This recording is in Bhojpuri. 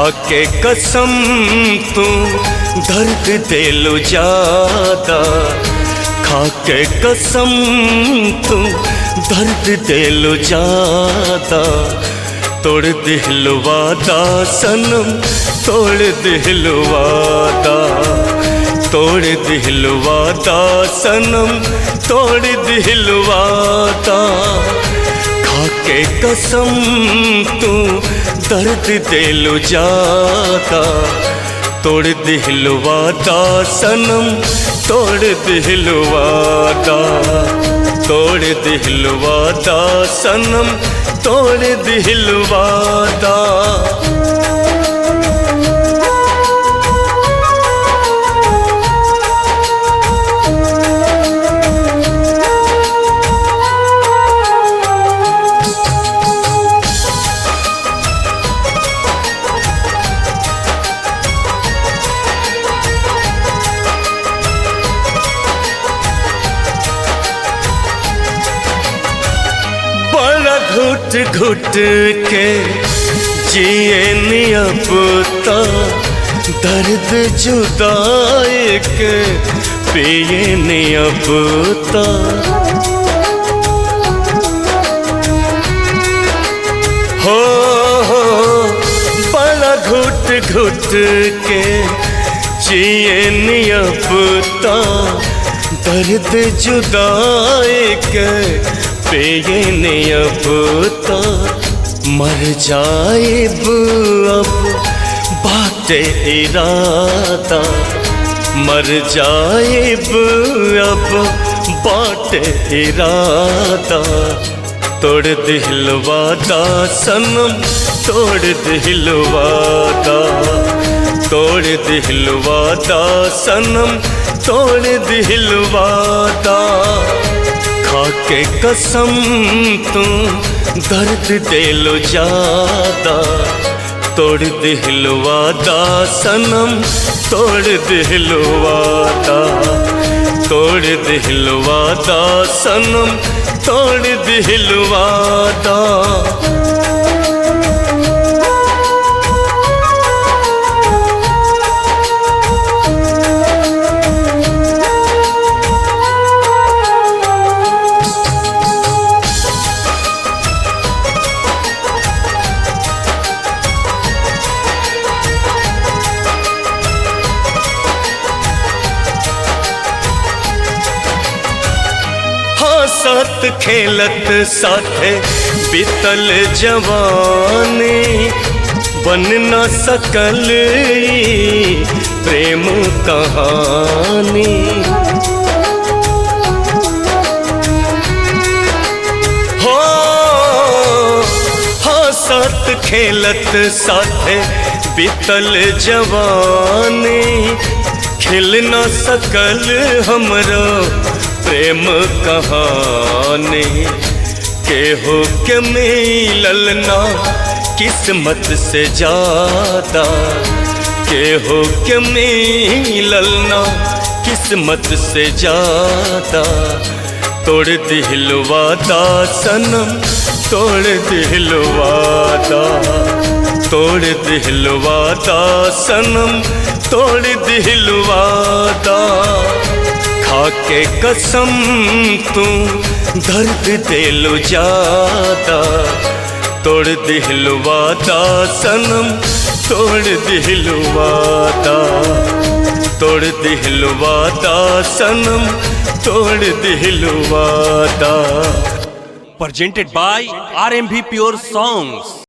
खाके कसम तू दर्द दिल जादा, खाके कसम तू दर्द दिल जादा। तोड़ दिल वादा सनम, तोड़ दिल वादा, तोड़ दिल वादा सनम, तोड़ दिल वादा। खाके कसम तू दर्द दिल जादा, तोड़ दिल वादा सनम, तोड़ दिल वादा, तोड़ दिल वादा सनम, तोड़ दिल वादा। घुट घुट के जिए नियबता, दर्द जुदाई के पिए नियबता। हो बड़ा घुट घुट के जिए नियबता, दर्द जुदाई के पिए नियबता। मर जाएब अब बाटे इरादा, मर जाएब अब बाटे इरादा। तोड़ दिल वादा सनम, तोड़ दिल वादा, तोड़ दिल वादा सनम, तोड़ दिल वादा। खाके कसम तू दर्द दिल जादा, तोड़ दिल वादा सनम, तोड़ दिल वादा, तोड़ दिल वादा सनम, तोड़ दिल वादा। साथ खेलत साथे बीतल जवानी, बन न सकल प्रेम कहानी। हो हाँ साथ खेलत साथे बीतल जवानी, खिल न सकल हमरा प्रेम कहानी। केहू के मिलल ना किस्मत से ज्यादा, केहू के मिलल ना किस्मत से ज्यादा। तोड़ दिल वादा सनम, तोड़ दिल वादा, तोड़ दिल वादा सनम, तोड़ दिल वादा। खाके कसम तू दर्द दिल जादा, तोड़ दिल वादा सनम, तोड़ दिल वादा, तोड़ दिल वादा सनम, तोड़ दिल वादा। Presented by RMV Pure Songs।